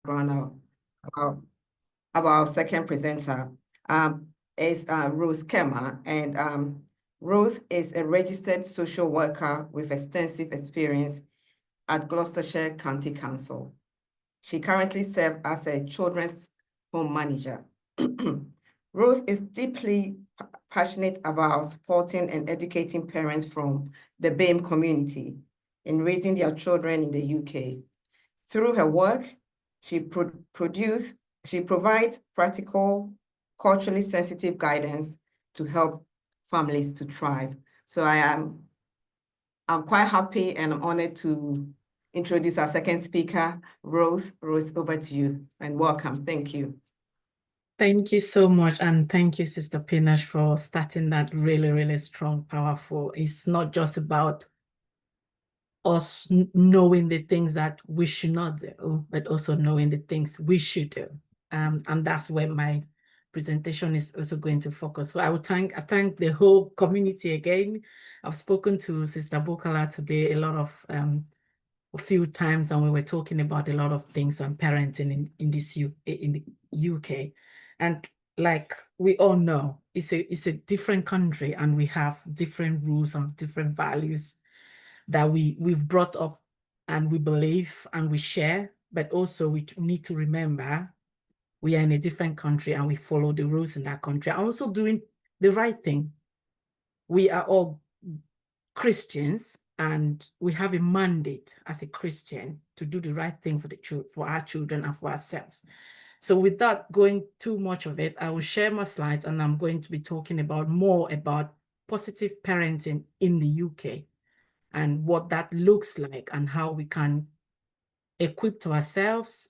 background about, our second presenter. Is Rose Kema, and Rose is a registered social worker with extensive experience at Gloucestershire County Council. She currently serves as a children's home manager. Rose is deeply passionate about supporting and educating parents from the BAME community in raising their children in the UK. Through her work, she provides practical, culturally sensitive guidance to help families to thrive. So I'm quite happy and I'm honored to introduce our second speaker, Rose. Rose, over to you and welcome. Thank you. Thank you so much. And thank you, Sister Pinash, for starting that really, really strong, powerful. It's not just about us knowing the things that we should not do, but also knowing the things we should do. And that's where my presentation is also going to focus. So I thank the whole community again. I've spoken to Sister Bukala today a few times, and we were talking about a lot of things on parenting in the UK. And like we all know, it's a different country, and we have different rules and different values that we've brought up and we believe and we share, but also we need to remember we are in a different country and we follow the rules in that country. And also doing the right thing. We are all Christians, and we have a mandate as a Christian to do the right thing for our children and for ourselves. So without going too much of it, I will share my slides, and I'm going to be talking more about positive parenting in the UK and what that looks like and how we can equip ourselves.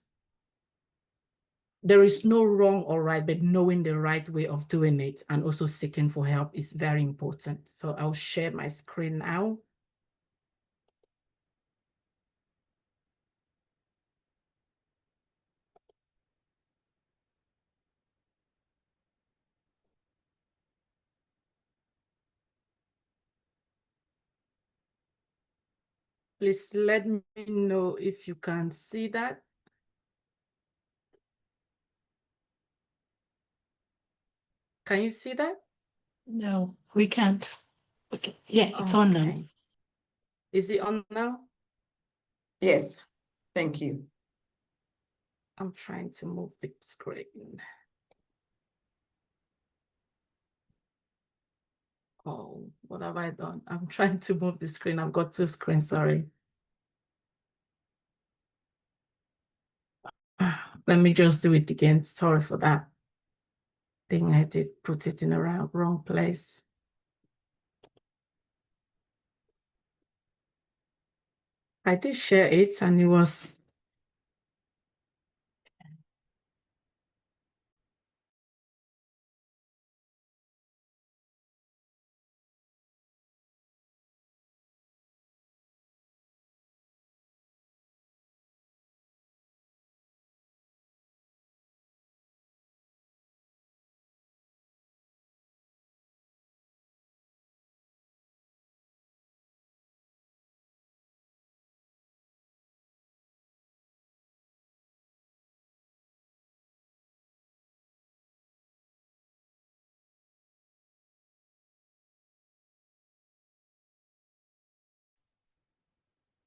There is no wrong or right, but knowing the right way of doing it and also seeking for help is very important. So I'll share my screen now. Please let me know if you can see that. Can you see that? No, we can't. Okay. Yeah, it's on now. Is it on now? Yes, thank you. I'm trying to move the screen. Oh, what have I done? I'm trying to move the screen. I've got two screens, sorry. Let me just do it again. Sorry for that. I think I did put it in the wrong place. I did share it and it was...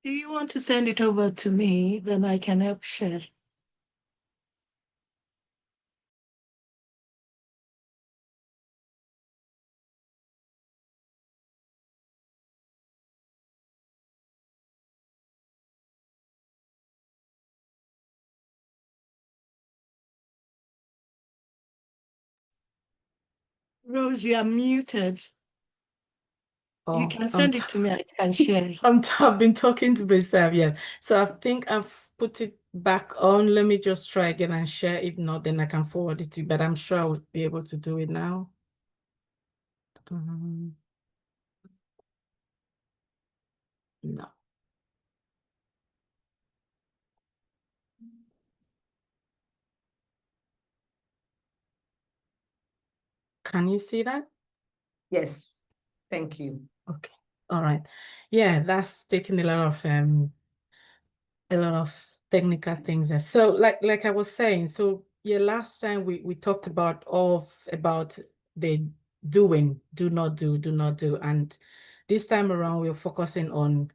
Do you want to send it over to me? Then I can help share. Rose, you are muted. Oh, you can send it to me. I can share. I've been talking to myself, yes. So I think I've put it back on. Let me just try again and share. If not, then I can forward it to you, but I'm sure I will be able to do it now. No. Can you see that? Yes, thank you. Okay, all right. Yeah, that's taking a lot of technical things there. So like I was saying, so yeah, last time we talked about the doing, do not do, and this time around we're focusing on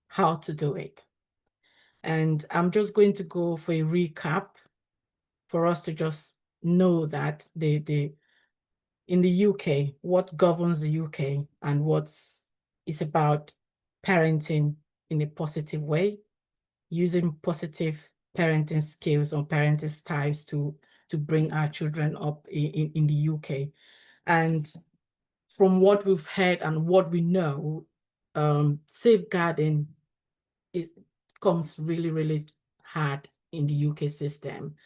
how to do it. And I'm just going to go for a recap for us to just know that in the UK, what governs the UK and is about parenting in a positive way, using positive parenting skills or parenting styles to bring our children up in the UK. And from what we've heard and what we know, safeguarding comes really, really hard in the UK system.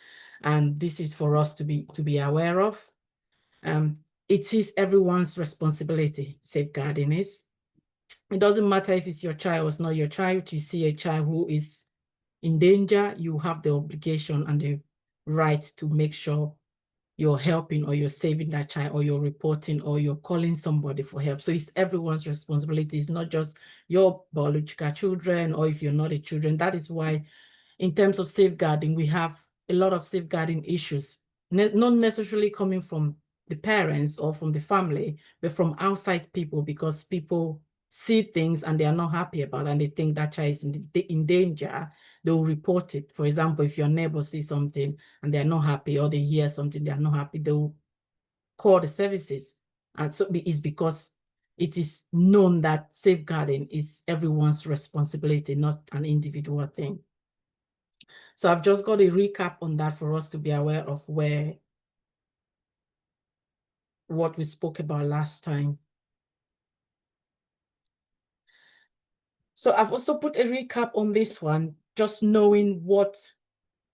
And this is for us to be aware of. It is everyone's responsibility, safeguarding is. It doesn't matter if it's your child or it's not your child. You see a child who is in danger, you have the obligation and the right to make sure you're helping or you're saving that child or you're reporting or you're calling somebody for help. So it's everyone's responsibility. It's not just your biological children or if you're not a children. That is why in terms of safeguarding, we have a lot of safeguarding issues, not necessarily coming from the parents or from the family, but from outside people, because people see things and they are not happy about it and they think that child is in danger, they'll report it. For example, if your neighbor sees something and they're not happy or they hear something, they're not happy, they'll call the services. And so it's because it is known that safeguarding is everyone's responsibility, not an individual thing. So I've just got a recap on that for us to be aware of what we spoke about last time. So I've also put a recap on this one, just knowing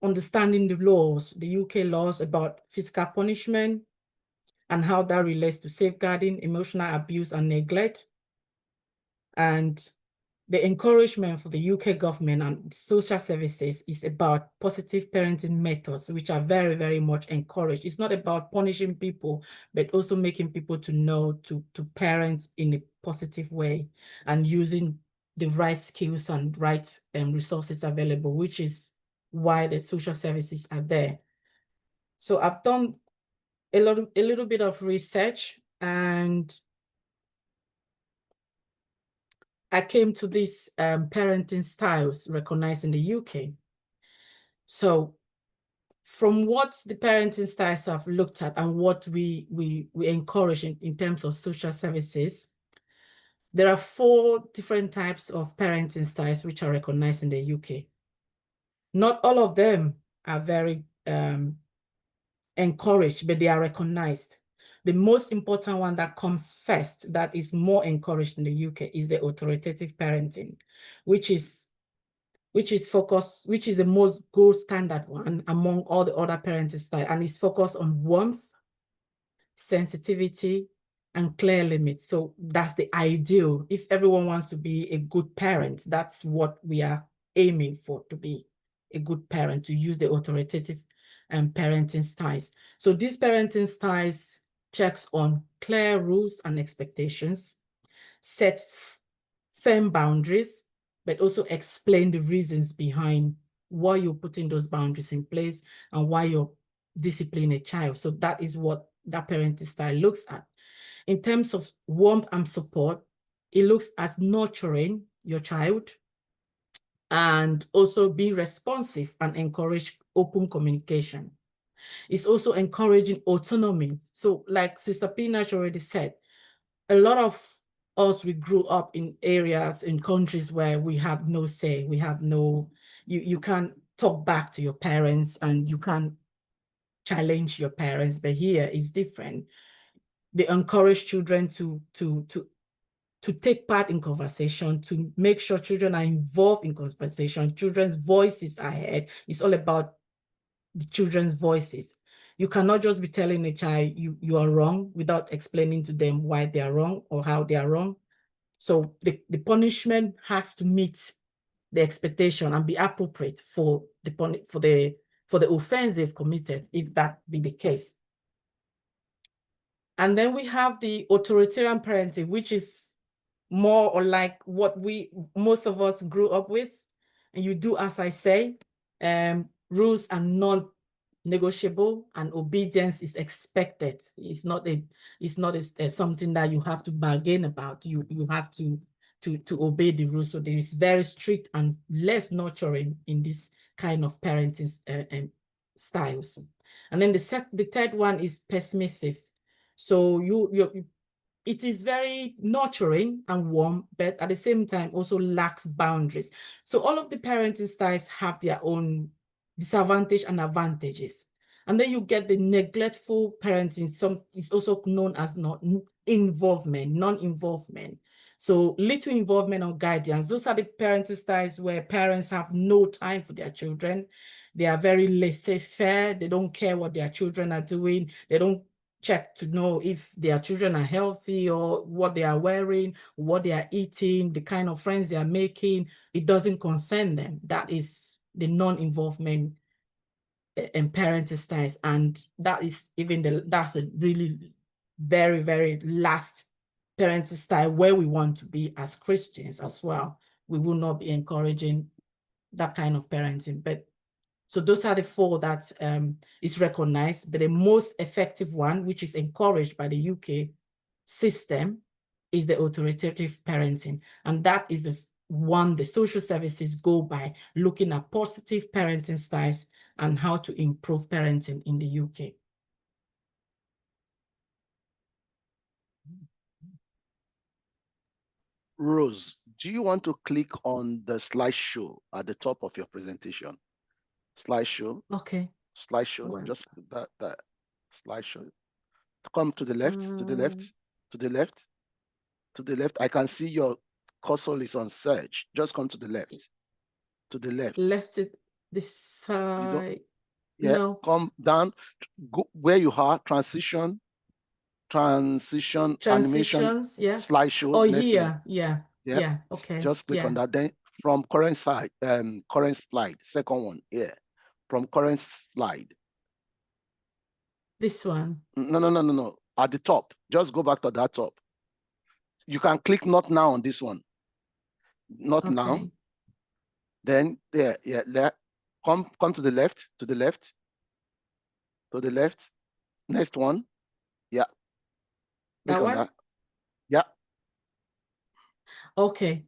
understanding the laws, the UK laws about physical punishment and how that relates to safeguarding, emotional abuse and neglect, and the encouragement for the UK government and social services is about positive parenting methods, which are very, very much encouraged. It's not about punishing people, but also making people to know to parent in a positive way and using the right skills and right resources available, which is why the social services are there. So I've done a little bit of research and I came to these parenting styles recognized in the UK. So from what the parenting styles have looked at and what we encourage in terms of social services, there are 4 different types of parenting styles which are recognized in the UK. Not all of them are very encouraged, but they are recognized. The most important one that comes first, that is more encouraged in the UK, is the authoritative parenting, which is the most gold standard one among all the other parenting styles, and is focused on warmth, sensitivity, and clear limits. So that's the ideal. If everyone wants to be a good parent, that's what we are aiming for, to be a good parent, to use the authoritative parenting styles. So these parenting styles checks on clear rules and expectations, set firm boundaries, but also explain the reasons behind why you're putting those boundaries in place and why you're disciplining a child. So that is what that parenting style looks at. In terms of warmth and support, it looks at nurturing your child and also be responsive and encourage open communication. It's also encouraging autonomy. So like Sister Pinash already said, a lot of us, we grew up in areas, in countries where we have no say, we have no, you can't talk back to your parents and you can't challenge your parents, but here is different. They encourage children to take part in conversation, to make sure children are involved in conversation, children's voices are heard. It's all about the children's voices. You cannot just be telling a child you are wrong without explaining to them why they are wrong or how they are wrong. So the punishment has to meet the expectation and be appropriate for the offense they've committed, if that be the case. And then we have the authoritarian parenting, which is more or like what most of us grew up with. And you do as I say. rules are non-negotiable and obedience is expected. It's not something that you have to bargain about. You have to obey the rules. So there is very strict and less nurturing in this kind of parenting styles. And then the third one is permissive. So it is very nurturing and warm, but at the same time also lacks boundaries. So all of the parenting styles have their own disadvantage and advantages. And then you get the neglectful parenting. Some is also known as non-involvement. So little involvement or guidance. Those are the parenting styles where parents have no time for their children. They are very laissez-faire. They don't care what their children are doing. They don't check to know if their children are healthy or what they are wearing, what they are eating, the kind of friends they are making. It doesn't concern them. That is the non-involvement in parenting styles. And that is that's a really very, very last parenting style where we want to be as Christians as well. We will not be encouraging that kind of parenting. But so those are the four that is recognized, but the most effective one, which is encouraged by the UK system, is the authoritative parenting. And that is the one the social services go by, looking at positive parenting styles and how to improve parenting in the UK. Rose, do you want to click on the slideshow at the top of your presentation? Slideshow. Okay. Slideshow. Well, just that slideshow. Come to the left, to the left, to the left, to the left. I can see your cursor is on search. Just come to the left. To the left. Left it this side. You don't, yeah, no. Come down. Go where you are. Transitions, animation, Yeah. slideshow. Oh, next here. to Yeah. Yep. Yeah. Okay. Just click on that. Then from current slide, second one here. From current slide. This one. No. At the top. Just go back to that top. You can click not now on this one. Not now. Then there, yeah, come to the left, to the left, to the left. Next one. Yeah. Click That on one? that. Yeah. Okay.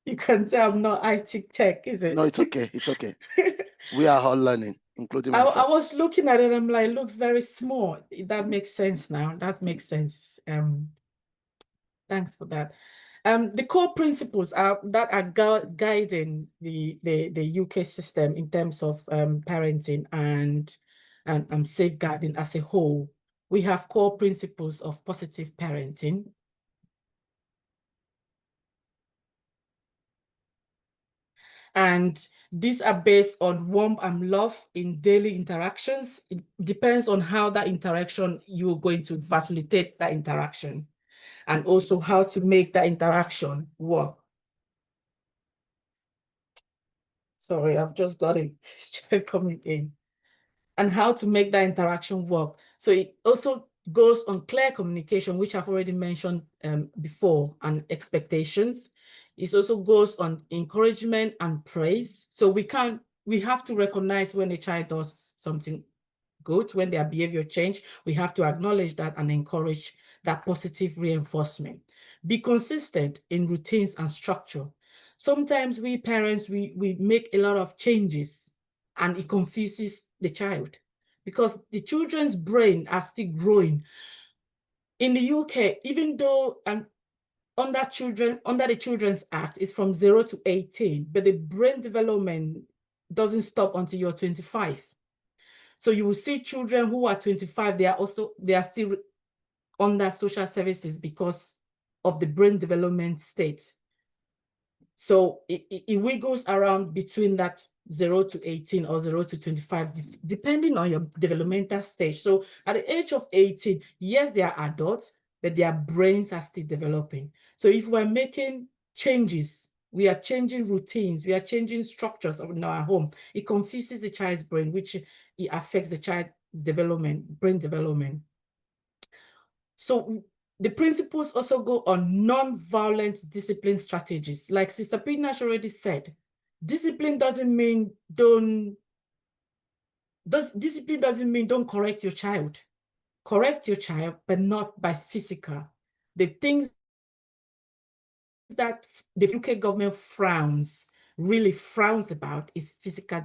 You can tell I'm not IT tech, is it? No, it's okay. It's okay. We are all learning, including I myself. was looking at it, I'm like, it looks very small. That makes sense now. That makes sense. Thanks for that. The core principles that are guiding the UK system in terms of parenting and safeguarding as a whole. We have core principles of positive parenting. And these are based on warmth and love in daily interactions. It depends on how that interaction, you're going to facilitate that interaction, and also how to make that interaction work. Sorry, I've just got it coming in. And how to make that interaction work. So it also goes on clear communication, which I've already mentioned before, and expectations. It also goes on encouragement and praise. So we have to recognize when a child does something good, when their behavior change, we have to acknowledge that and encourage that positive reinforcement. Be consistent in routines and structure. Sometimes we parents, we make a lot of changes and it confuses the child because the children's brain are still growing. In the UK, even though under the Children's Act is from 0 to 18, but the brain development doesn't stop until you're 25. So you will see children who are 25, they are still under social services because of the brain development state. So it wiggles around between that 0 to 18 or 0 to 25, depending on your developmental stage. So at the age of 18, yes, they are adults, but their brains are still developing. So if we're making changes, we are changing routines, we are changing structures in our home, it confuses the child's brain, which it affects the child's development, brain development. So the principles also go on non-violent discipline strategies. Like Sister Pinash already said, Discipline doesn't mean don't correct your child. Correct your child, but not by physical. The things that the UK government really frowns about is physical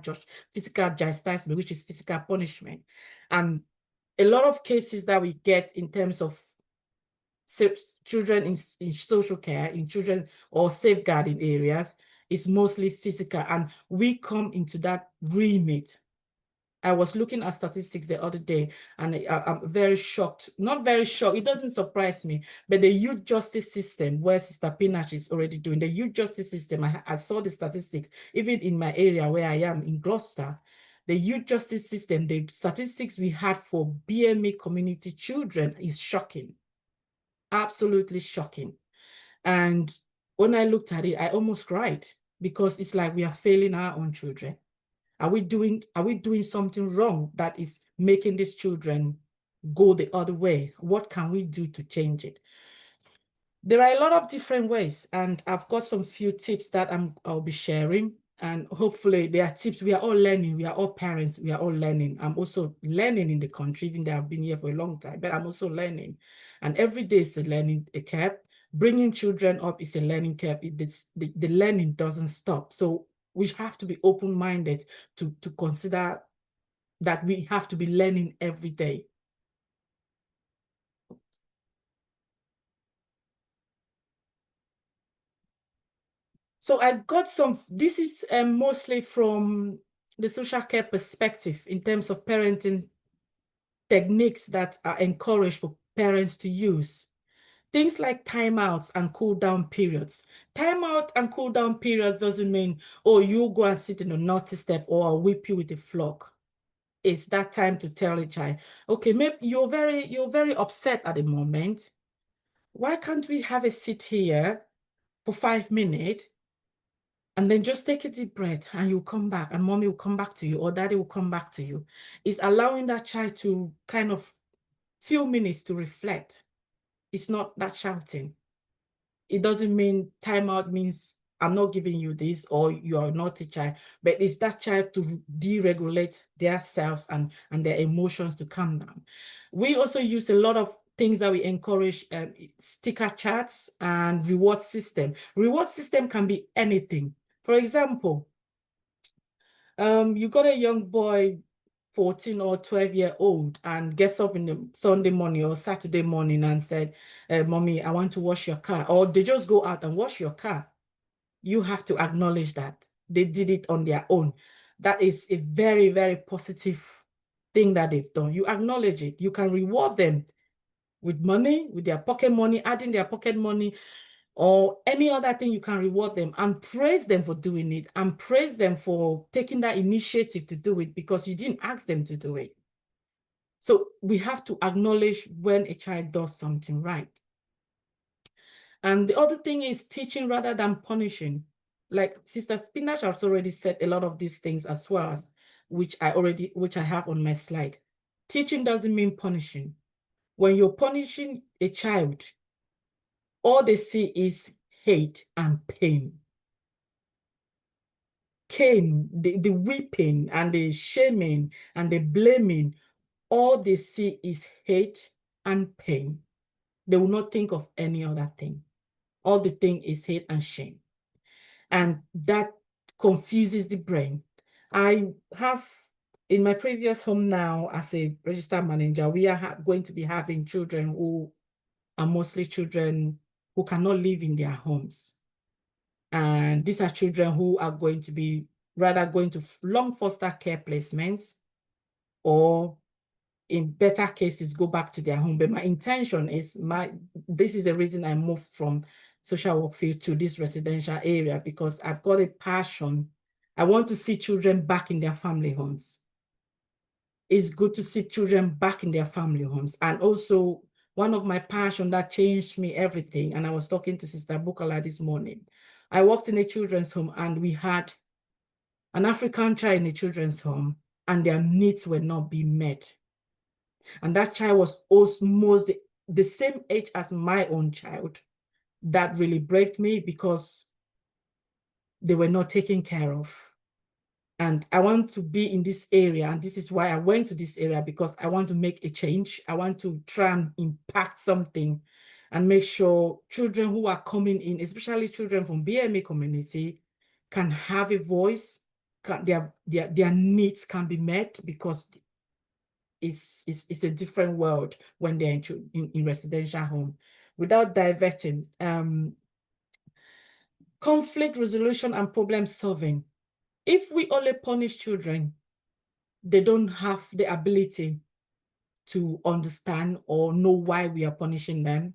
chastisement, which is physical punishment. And a lot of cases that we get in terms of children in social care, in children or safeguarding areas, is mostly physical. And we come into that remit. I was looking at statistics the other day, and I'm very shocked. Not very shocked, it doesn't surprise me, but the youth justice system, where Sister Pinash is already doing, the youth justice system, I saw the statistics, even in my area where I am in Gloucester, the youth justice system, the statistics we had for BME community children is shocking. Absolutely shocking. And when I looked at it, I almost cried, because it's like we are failing our own children. Are we doing something wrong that is making these children go the other way? What can we do to change it? There are a lot of different ways, and I've got some few tips that I'll be sharing, and hopefully they are tips. We are all learning. We are all parents. We are all learning. I'm also learning in the country, even though I've been here for a long time, but I'm also learning. And every day is a learning curve. Bringing children up is a learning curve. The learning doesn't stop. So we have to be open-minded to consider that we have to be learning every day. So I got this is mostly from the social care perspective in terms of parenting techniques that are encouraged for parents to use. Things like timeouts and cool down periods. Timeout and cool down periods doesn't mean, oh, you go and sit in a naughty step or I'll whip you with a flog. It's that time to tell a child, okay, maybe you're very upset at the moment. Why can't we have a sit here for 5 minutes? And then just take a deep breath and you'll come back, and mommy will come back to you, or daddy will come back to you. It's allowing that child to kind of few minutes to reflect. It's not that shouting. It doesn't mean timeout means I'm not giving you this or you are not a child, but it's that child to deregulate their selves and their emotions to calm down. We also use a lot of things that we encourage, sticker charts and reward system. Reward system can be anything. For example, you got a young boy, 14 or 12-year-old, and gets up in the Sunday morning or Saturday morning and said, mommy, I want to wash your car. Or they just go out and wash your car. You have to acknowledge that they did it on their own. That is a very, very positive thing that they've done. You acknowledge it. You can reward them with money, with their pocket money, adding their pocket money, or any other thing. You can reward them and praise them for doing it, and praise them for taking that initiative to do it, because you didn't ask them to do it. So we have to acknowledge when a child does something right. And the other thing is teaching rather than punishing. Like Sister Spinach has already said a lot of these things as well, as which I have on my slide. Teaching doesn't mean punishing. When you're punishing a child, all they see is hate and pain. The weeping and the shaming and the blaming, all they see is hate and pain. They will not think of any other thing. All the thing is hate and shame. And that confuses the brain. I have, in my previous home now as a registered manager, we are going to be having children who are mostly children who cannot live in their homes. And these are children who are going to be rather going to long foster care placements, or in better cases, go back to their home. But my intention is, this is the reason I moved from social work field to this residential area, because I've got a passion. I want to see children back in their family homes. It's good to see children back in their family homes. And also, one of my passion that changed me everything, and I was talking to Sister Bukola this morning. I worked in a children's home, and we had an African child in a children's home, and their needs were not being met. And that child was almost the same age as my own child. That really broke me, because they were not taken care of. And I want to be in this area. And this is why I went to this area, because I want to make a change. I want to try and impact something and make sure children who are coming in, especially children from BMA community, can have a voice, their needs can be met, because it's a different world when they're in residential home. Without diverting, conflict resolution and problem solving. If we only punish children, they don't have the ability to understand or know why we are punishing them,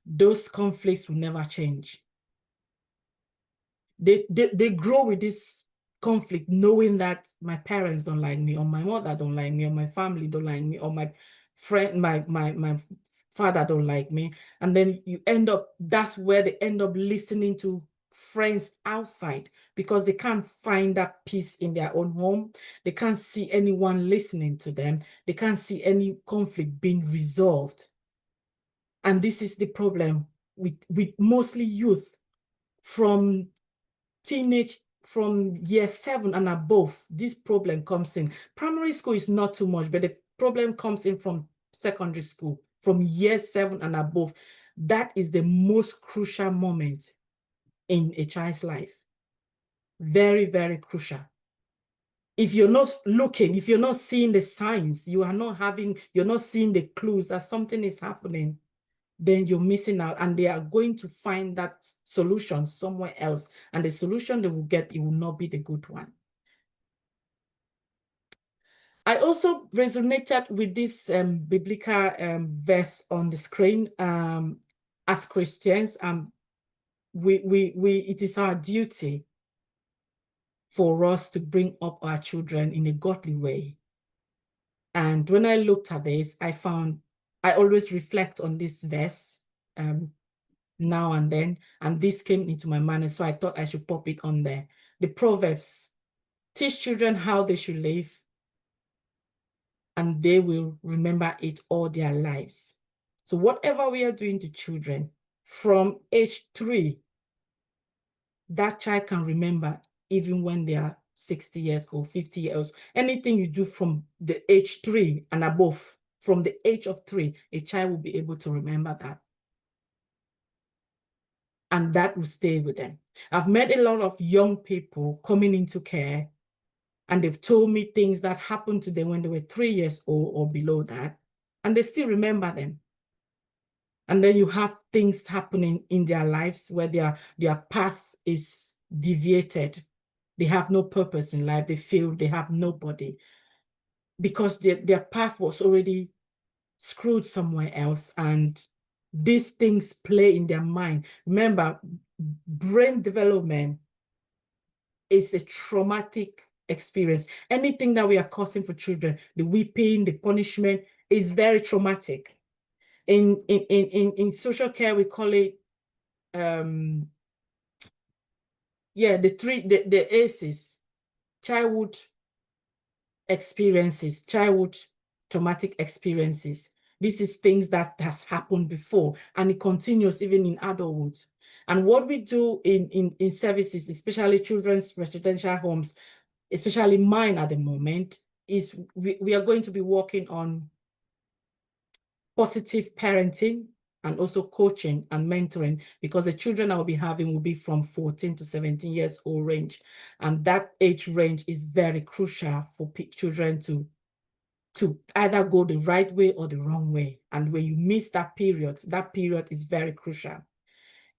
those conflicts will never change. They grow with this conflict, knowing that my parents don't like me, or my mother don't like me, or my family don't like me, or my friend, my father don't like me. And then you end up, that's where they end up listening to friends outside, because they can't find that peace in their own home. They can't see anyone listening to them. They can't see any conflict being resolved. And this is the problem with mostly youth from teenage, from year 7 and above. This problem comes in. Primary school is not too much, but the problem comes in from secondary school, from year 7 and above. That is the most crucial moment in a child's life. Very, very crucial. If you're not looking, if you're not seeing the signs, you're not seeing the clues that something is happening, then you're missing out, and they are going to find that solution somewhere else. And the solution they will get, it will not be the good one. I also resonated with this biblical verse on the screen. As Christians, it is our duty for us to bring up our children in a godly way. And when I looked at this, I always reflect on this verse now and then, and this came into my mind, so I thought I should pop it on there. The Proverbs: teach children how they should live, and they will remember it all their lives. So whatever we are doing to children from age 3, that child can remember even when they are 60 years old, 50 years. Anything you do from the age 3 and above, from the age of 3, a child will be able to remember that. And that will stay with them. I've met a lot of young people coming into care, and they've told me things that happened to them when they were 3 years old or below that, and they still remember them. And then you have things happening in their lives where their path is deviated. They have no purpose in life. They feel they have nobody, because their path was already screwed somewhere else, and these things play in their mind. Remember, brain development is a traumatic experience. Anything that we are causing for children, the whipping, the punishment, is very traumatic. In social care, we call it the ACEs, childhood experiences, childhood traumatic experiences. This is things that has happened before, and it continues even in adulthood. And what we do in services, especially children's residential homes, especially mine at the moment, is we are going to be working on positive parenting and also coaching and mentoring, because the children I will be having will be from 14 to 17 years old range. And that age range is very crucial for children to either go the right way or the wrong way. And when you miss that period is very crucial.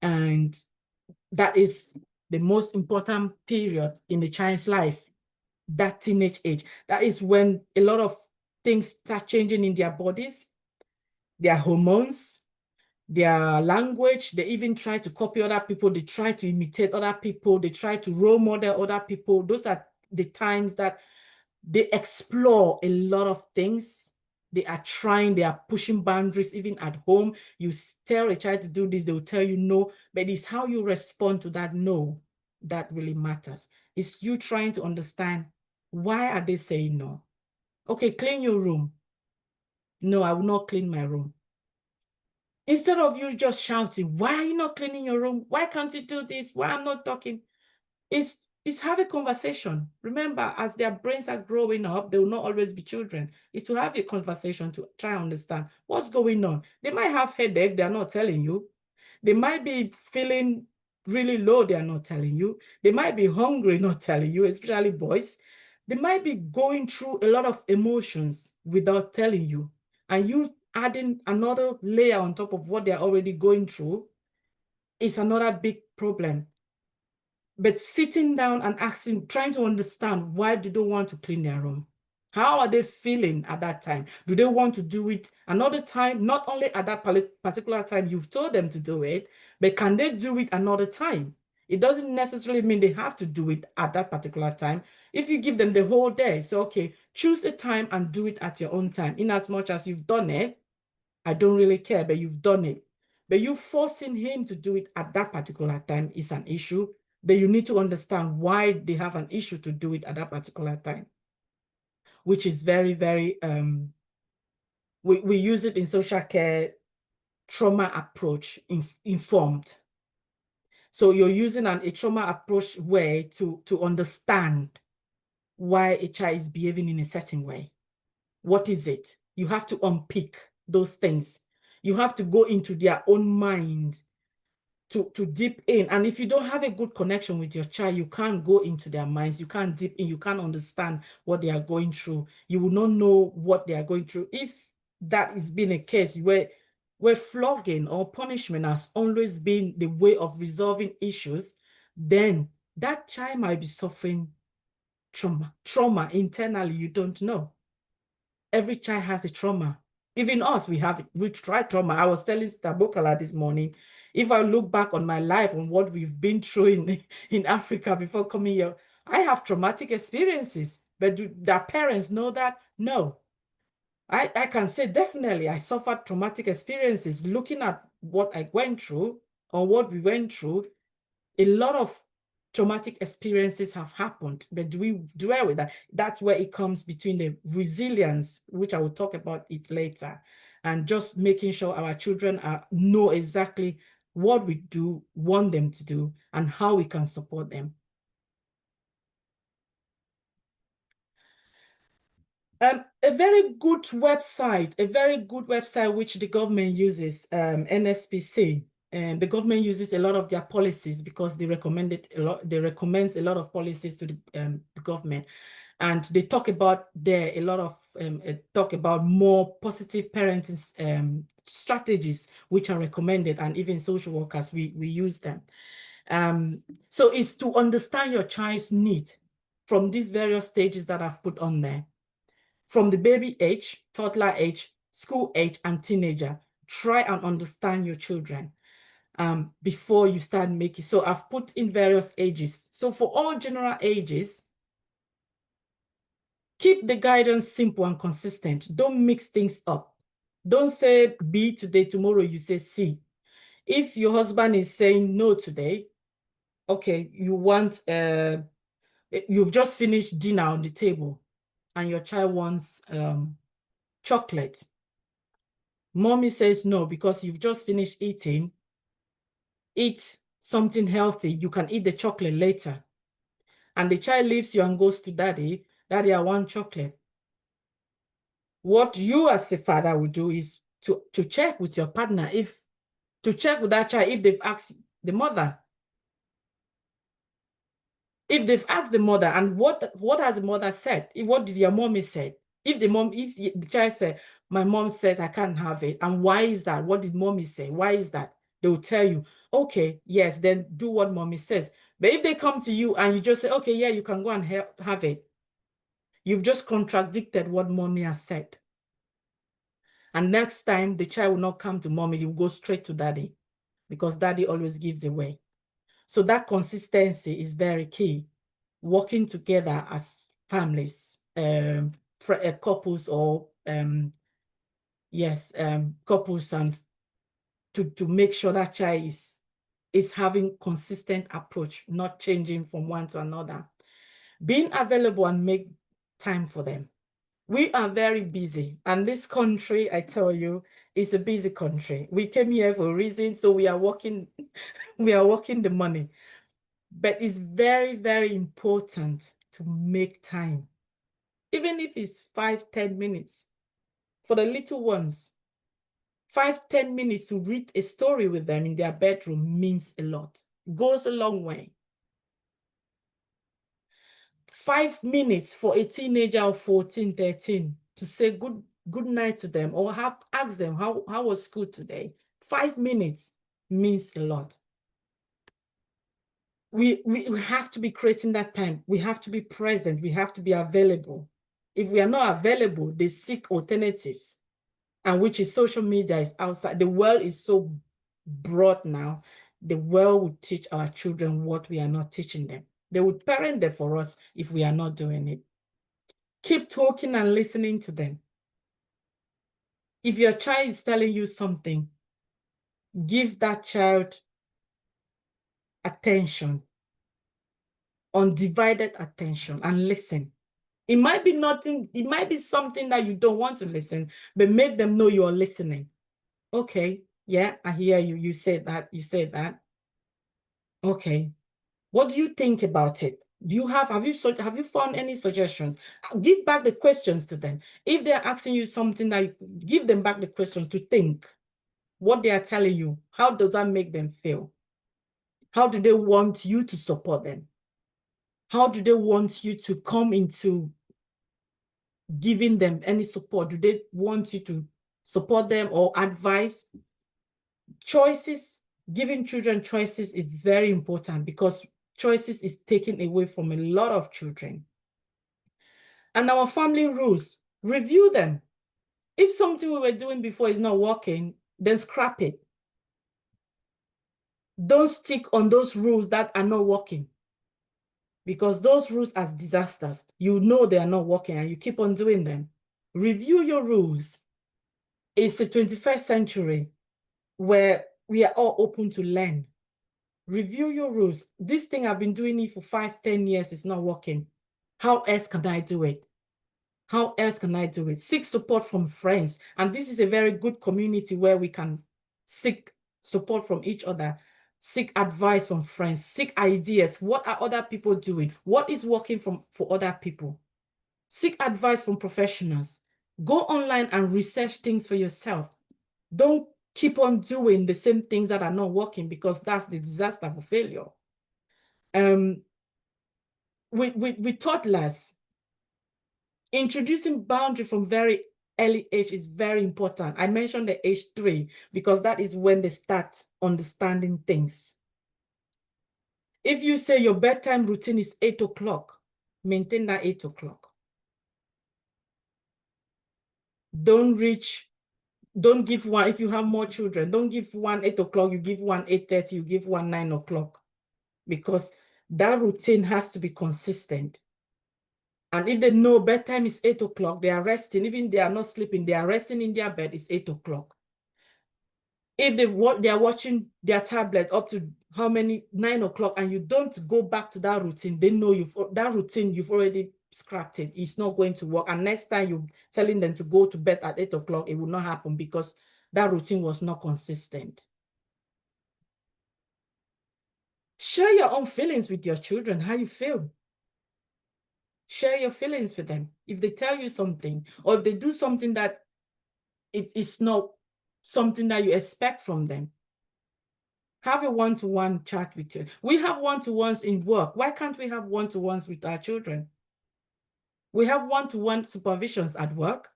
And that is the most important period in the child's life, that teenage age. That is when a lot of things start changing in their bodies, their hormones, their language. They even try to copy other people. They try to imitate other people. They try to role model other people. Those are the times that they explore a lot of things. They are pushing boundaries even at home. You tell a child to do this, they will tell you no, but it's how you respond to that no that really matters. It's you trying to understand, why are they saying no? Okay, clean your room. No, I will not clean my room. Instead of you just shouting, why are you not cleaning your room? Why can't you do this? Why I'm not talking? is have a conversation. Remember, as their brains are growing up, they will not always be children. It's to have a conversation to try and understand what's going on. They might have headache, they're not telling you. They might be feeling really low, they're not telling you. They might be hungry, not telling you, especially boys. They might be going through a lot of emotions without telling you. And you adding another layer on top of what they're already going through is another big problem. But sitting down and asking, trying to understand why they don't want to clean their room. How are they feeling at that time? Do they want to do it another time? Not only at that particular time you've told them to do it, but can they do it another time? It doesn't necessarily mean they have to do it at that particular time. If you give them the whole day, so okay, choose a time and do it at your own time. In as much as you've done it, I don't really care, but you've done it. But you forcing him to do it at that particular time is an issue. But you need to understand why they have an issue to do it at that particular time, which is very, very, we use it in social care, trauma approach, informed. So you're using a trauma approach way to understand why a child is behaving in a certain way. What is it? You have to unpick those things. You have to go into their own mind to deep in. And if you don't have a good connection with your child, you can't go into their minds. You can't deep in. You can't understand what they are going through. You will not know what they are going through. If that has been a case where flogging or punishment has always been the way of resolving issues, then that child might be suffering trauma internally. You don't know. Every child has a trauma. Even us, we've tried trauma. I was telling Stabokala this morning, if I look back on my life and what we've been through in Africa before coming here, I have traumatic experiences. But do their parents know that? No. I can say definitely I suffered traumatic experiences. Looking at what I went through or what we went through, a lot of traumatic experiences have happened, but do we dwell with that? That's where it comes between the resilience, which I will talk about it later, and just making sure our children know exactly what we do, want them to do, and how we can support them. A very good website which the government uses, NSPC. And the government uses a lot of their policies because they recommend a lot of policies to the government, and they talk about a lot of talk about more positive parenting strategies which are recommended, and even social workers we use them. So it's to understand your child's need from these various stages that I've put on there, from the baby age, toddler age, school age, and teenager. Try and understand your children before you start making. So I've put in various ages. So for all general ages, keep the guidance simple and consistent. Don't mix things up. Don't say B today, tomorrow you say C. If your husband is saying no today, okay, you've just finished dinner on the table and your child wants chocolate. Mommy says no because you've just finished eating. Eat something healthy. You can eat the chocolate later. And the child leaves you and goes to daddy. Daddy, I want chocolate. What you as a father would do is to check with your partner, to check with that child if they've asked the mother. If they've asked the mother, and what has the mother said? What did your mommy say? If the child said, my mom says I can't have it, and why is that? What did mommy say? Why is that? They will tell you, okay, yes, then do what mommy says. But if they come to you and you just say, okay, yeah, you can go and have it, you've just contradicted what mommy has said. And next time, the child will not come to mommy, he will go straight to daddy, because daddy always gives away. So that consistency is very key. Working together as families, couples, or couples, and to make sure that child is having consistent approach, not changing from one to another. Being available and make time for them. We are very busy, and this country, I tell you, is a busy country. We came here for a reason, so we are working, we are working the money. But it's very, very important to make time. Even if it's 5-10 minutes. For the little ones, 5-10 minutes to read a story with them in their bedroom means a lot. Goes a long way. 5 minutes for a teenager of 14, 13 to say good night to them, or ask them how was school today. 5 minutes means a lot. We have to be creating that time. We have to be present. We have to be available. If we are not available, they seek alternatives, and which is social media is outside. The world is so broad now. The world will teach our children what we are not teaching them. They would parent them for us if we are not doing it. Keep talking and listening to them. If your child is telling you something, give that child attention, undivided attention, and listen. It might be nothing, it might be something that you don't want to listen, but make them know you're listening. Okay, yeah, I hear you. You said that. Okay. What do you think about it? Have you found any suggestions? Give back the questions to them. If they're asking you something, give them back the questions to think what they are telling you. How does that make them feel? How do they want you to support them? How do they want you to come into giving them any support? Do they want you to support them or advise? Choices, giving children choices is very important, because choices is taken away from a lot of children. And our family rules, review them. If something we were doing before is not working, then scrap it. Don't stick on those rules that are not working, because those rules are disasters. You know they are not working and you keep on doing them. Review your rules. It's the 21st century where we are all open to learn. Review your rules. This thing I've been doing it for 5-10 years, it's not working. How else can I do it? How else can I do it? Seek support from friends. And this is a very good community where we can seek support from each other, seek advice from friends, seek ideas. What are other people doing? What is working for other people? Seek advice from professionals. Go online and research things for yourself. Don't keep on doing the same things that are not working, because that's the disaster for failure. With toddlers, introducing boundary from very early age is very important. I mentioned the age 3 because that is when they start understanding things. If you say your bedtime routine is 8 o'clock, maintain that 8 o'clock. Don't give one, if you have more children, don't give one 8 o'clock, you give one 8:30, you give one 9 o'clock, because that routine has to be consistent. And if they know bedtime is 8 o'clock, they are resting. Even they are not sleeping, they are resting in their bed, it's 8 o'clock. If they are watching their tablet up to how many, 9 o'clock, and you don't go back to that routine, they know that routine you've already scrapped it. It's not going to work. And next time you're telling them to go to bed at 8 o'clock, it will not happen, because that routine was not consistent. Share your own feelings with your children, how you feel. Share your feelings with them. If they tell you something, or if they do something that it is not something that you expect from them, have a one-to-one chat with you. We have one-to-ones in work. Why can't we have one-to-ones with our children? We have one-to-one supervisions at work.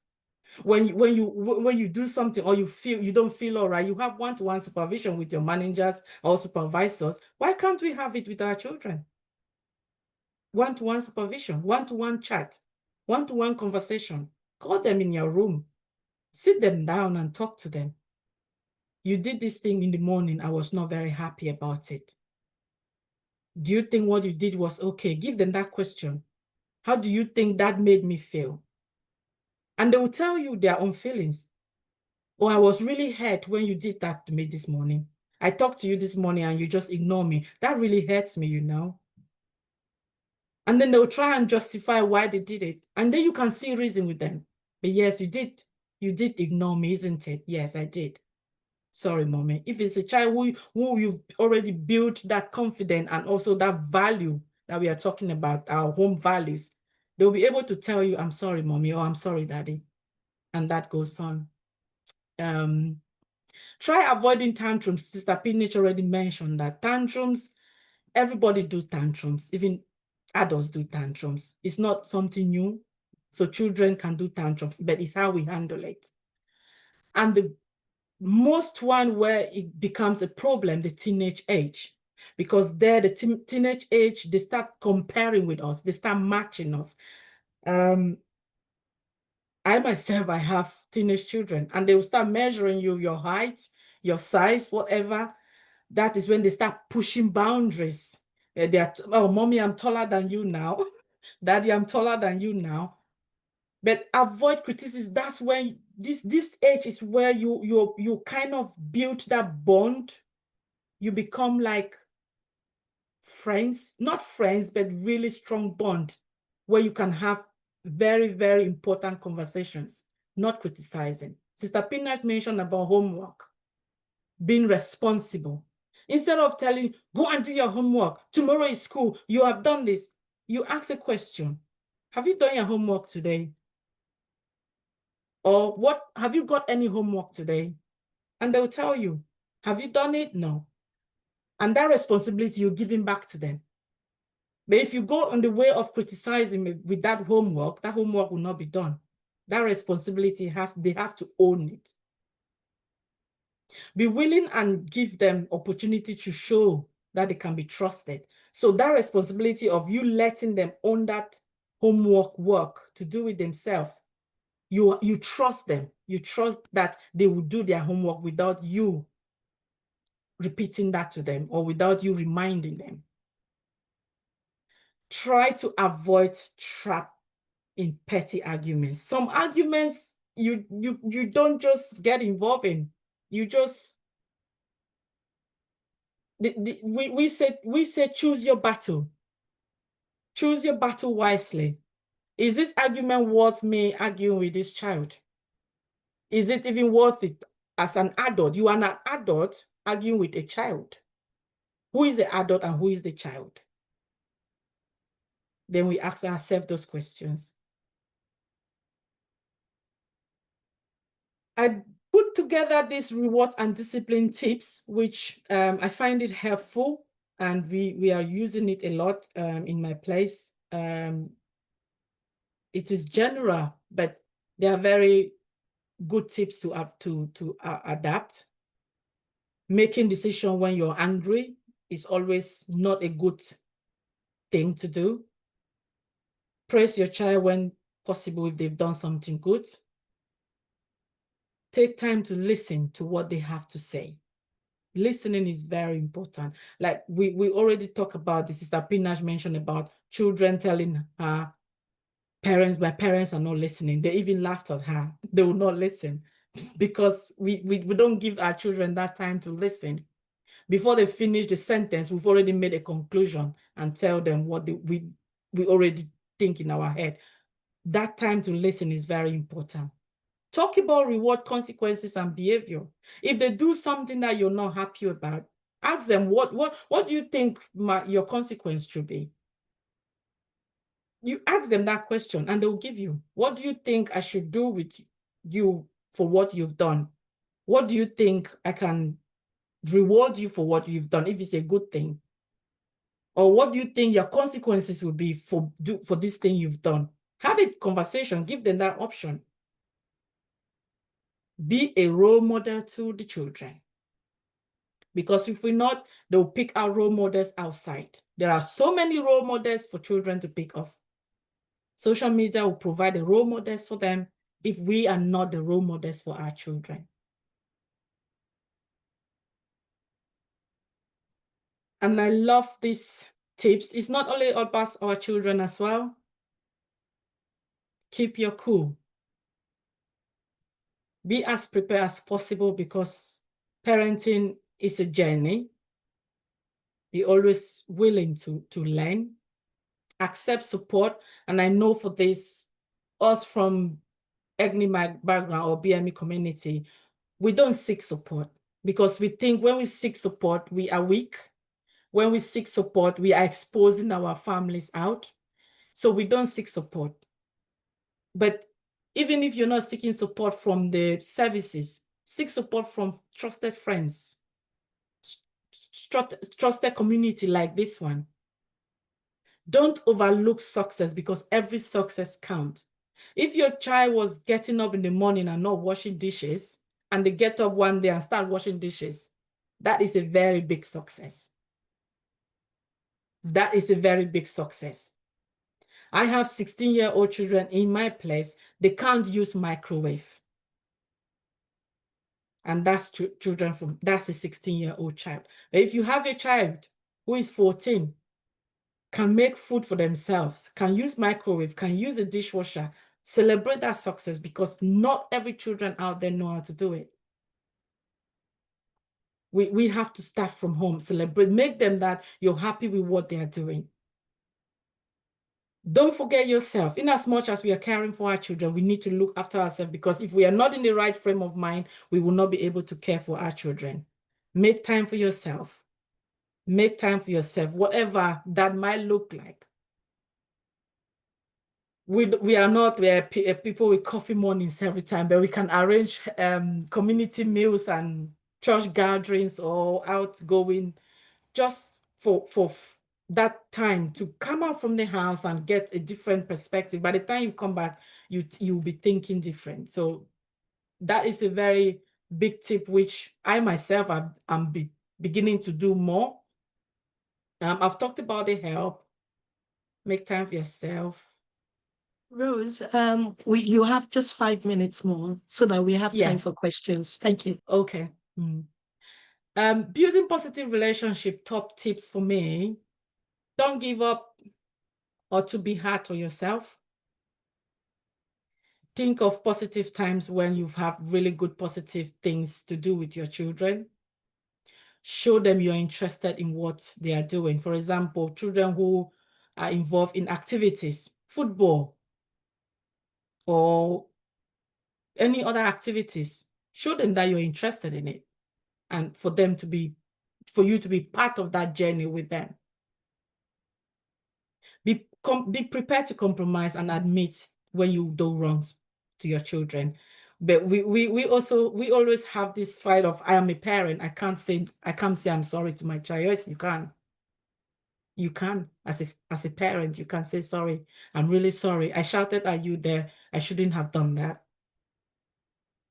When you do something, or you don't feel all right, you have one-to-one supervision with your managers or supervisors. Why can't we have it with our children? One-to-one supervision, one-to-one chat, one-to-one conversation. Call them in your room. Sit them down and talk to them. You did this thing in the morning. I was not very happy about it. Do you think what you did was okay? Give them that question. How do you think that made me feel? And they will tell you their own feelings. Oh, I was really hurt when you did that to me this morning. I talked to you this morning and you just ignore me. That really hurts me, you know. And then they'll try and justify why they did it. And then you can see reason with them. But yes, you did ignore me, isn't it? Yes, I did. sorry, mommy. If it's a child who you've already built that confidence and also that value that we are talking about, our home values, they'll be able to tell you, I'm sorry, mommy, or I'm sorry, daddy. And that goes on. Try avoiding tantrums. Sister Pinich already mentioned that tantrums, everybody do tantrums, even adults do tantrums. It's not something new. So children can do tantrums, but it's how we handle it. And the most one where it becomes a problem, the teenage age, because there, the teenage age, they start comparing with us, they start matching us. I myself, I have teenage children, and they will start measuring you, your height, your size, whatever. That is when they start pushing boundaries. They are, oh, mommy, I'm taller than you now. Daddy, I'm taller than you now. But avoid criticism. That's when this age is where you kind of build that bond. You become like friends, not friends, but really strong bond, where you can have very, very important conversations, not criticizing. Sister Pinach mentioned about homework, being responsible. Instead of telling, go and do your homework, tomorrow is school, you have done this, you ask a question. Have you done your homework today? Or what, have you got any homework today? And they'll tell you, have you done it? No. And that responsibility, you're giving back to them. But if you go on the way of criticizing with that homework will not be done. That responsibility they have to own it. Be willing and give them opportunity to show that they can be trusted. So that responsibility of you letting them own that homework work to do it themselves, you trust them. You trust that they will do their homework without you repeating that to them or without you reminding them. Try to avoid trap in petty arguments. Some arguments you don't just get involved in. You just we say choose your battle. Choose your battle wisely. Is this argument worth me arguing with this child? Is it even worth it as an adult? You are an adult arguing with a child. Who is the adult and who is the child? Then we ask ourselves those questions. I put together these reward and discipline tips, which I find it helpful, and we are using it a lot in my place. It is general, but they are very good tips to adapt. Making decision when you're angry is always not a good thing to do. Praise your child when possible if they've done something good. Take time to listen to what they have to say. Listening is very important. Like we already talked about this. Sister Pinach mentioned about children telling her parents, my parents are not listening. They even laughed at her. They will not listen because we don't give our children that time to listen. Before they finish the sentence, we've already made a conclusion and tell them what we already think in our head. That time to listen is very important. Talk about reward, consequences, and behavior. If they do something that you're not happy about, ask them, what do you think your consequence should be? You ask them that question and they'll give you, what do you think I should do with you for what you've done? What do you think I can reward you for what you've done if it's a good thing? Or what do you think your consequences will be for this thing you've done? Have a conversation, give them that option. Be a role model to the children. Because if we're not, they'll pick our role models outside. There are so many role models for children to pick off. Social media will provide the role models for them if we are not the role models for our children. And I love these tips. It's not only about our children as well. Keep your cool. Be as prepared as possible because parenting is a journey. Be always willing to learn, accept support. And I know for this, us from EGNI background or BME community, we don't seek support. because we think when we seek support, we are weak. When we seek support, we are exposing our families out. So we don't seek support. But even if you're not seeking support from the services, seek support from trusted friends, trusted community like this one. Don't overlook success, because every success counts. If your child was getting up in the morning and not washing dishes, and they get up one day and start washing dishes, that is a very big success. That is a very big success. I have 16-year-old children in my place. They can't use microwave. And that's children from, that's a 16-year-old child. But if you have a child who is 14, can make food for themselves, can use microwave, can use a dishwasher, celebrate that success, because not every children out there know how to do it. We have to start from home, celebrate, make them that you're happy with what they are doing. Don't forget yourself. In as much as we are caring for our children, we need to look after ourselves, because if we are not in the right frame of mind, we will not be able to care for our children. Make time for yourself. Make time for yourself, whatever that might look like. We are people with coffee mornings every time, but we can arrange community meals and church gatherings or outgoing, just for that time to come out from the house and get a different perspective. By the time you come back, you'll be thinking different. So that is a very big tip, which I myself am beginning to do more. I've talked about the help. Make time for yourself. Rose, you have just 5 minutes more so that we have time for questions. Thank you. Okay. Building positive relationship, top tips for me. Don't give up or to be hard on yourself. Think of positive times when you have really good positive things to do with your children. Show them you're interested in what they are doing. For example, children who are involved in activities, football, or any other activities, show them that you're interested in it, and for you to be part of that journey with them. Be prepared to compromise and admit when you do wrongs to your children. But we always have this fight of, I am a parent. I can't say I'm sorry to my child. Yes, you can. You can, as a parent, you can say, sorry, I'm really sorry. I shouted at you there. I shouldn't have done that.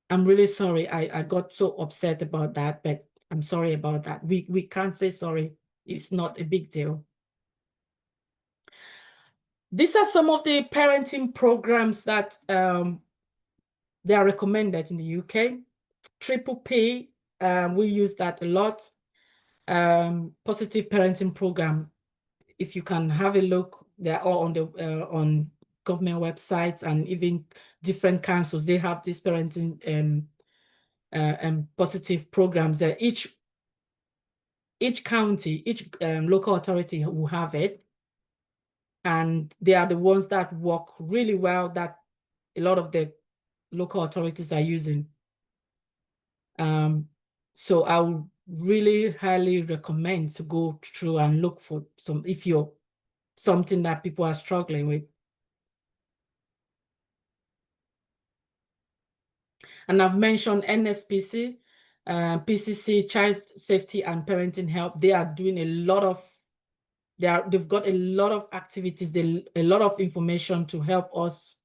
I'm really sorry. I got so upset about that, but I'm sorry about that. We can't say sorry. It's not a big deal. These are some of the parenting programs that they are recommended in the UK. Triple P, we use that a lot. Positive parenting program. If you can have a look, they're all on the on government websites, and even different councils. They have these parenting positive programs that each county, each local authority will have it. And they are the ones that work really well, that a lot of the local authorities are using. So I would really highly recommend to go through and look for if you're something that people are struggling with. And I've mentioned NSPC, PCC, Child Safety and Parenting Help. They are doing a lot of, they've got a lot of activities, a lot of information to help us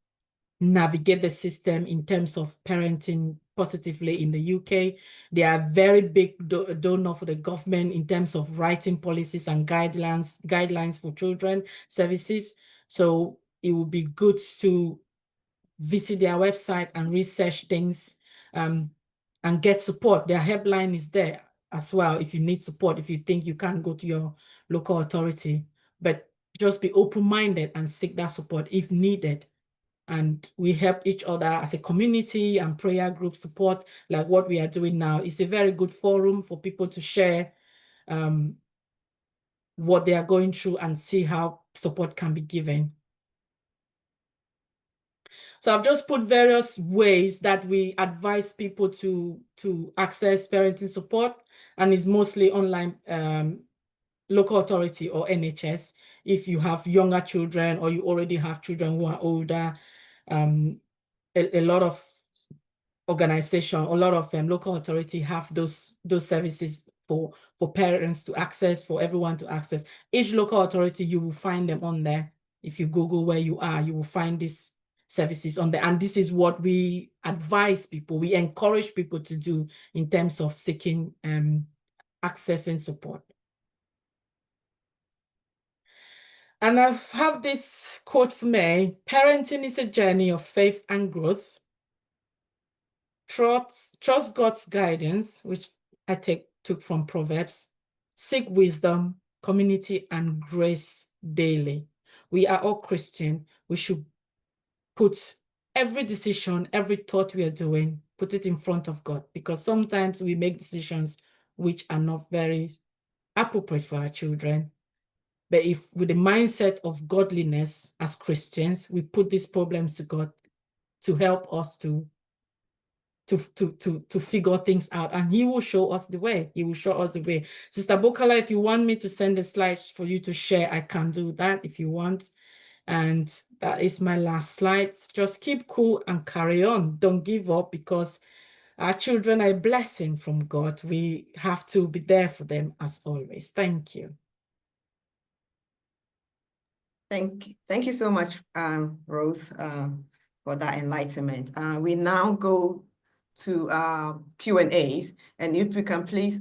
navigate the system in terms of parenting positively in the UK. They are very big donor for the government in terms of writing policies and guidelines for children services. So it would be good to visit their website and research things and get support. Their helpline is there as well if you need support, if you think you can't go to your local authority. But just be open-minded and seek that support if needed. And we help each other as a community and prayer group support, like what we are doing now. It's a very good forum for people to share what they are going through and see how support can be given. So I've just put various ways that we advise people to access parenting support, and it's mostly online, local authority or NHS. If you have younger children or you already have children who are older, a lot of organization, a lot of local authority have those services for parents to access, for everyone to access. Each local authority, you will find them on there. If you Google where you are, you will find these services on there. And this is what we advise people, we encourage people to do in terms of seeking accessing support. And I have this quote for me: parenting is a journey of faith and growth. Trust God's guidance, which I took from Proverbs. Seek wisdom, community, and grace daily. We are all Christian. We should put every decision, every thought we are doing, put it in front of God, because sometimes we make decisions which are not very appropriate for our children. But if with the mindset of godliness as Christians, we put these problems to God to help us to figure things out, and he will show us the way. He will show us the way. Sister Bokala, if you want me to send the slides for you to share, I can do that if you want. And that is my last slide. Just keep cool and carry on. Don't give up, because our children are a blessing from God. We have to be there for them as always. Thank you. Thank you so much, Rose, for that enlightenment. We now go to Q&As, and if we can please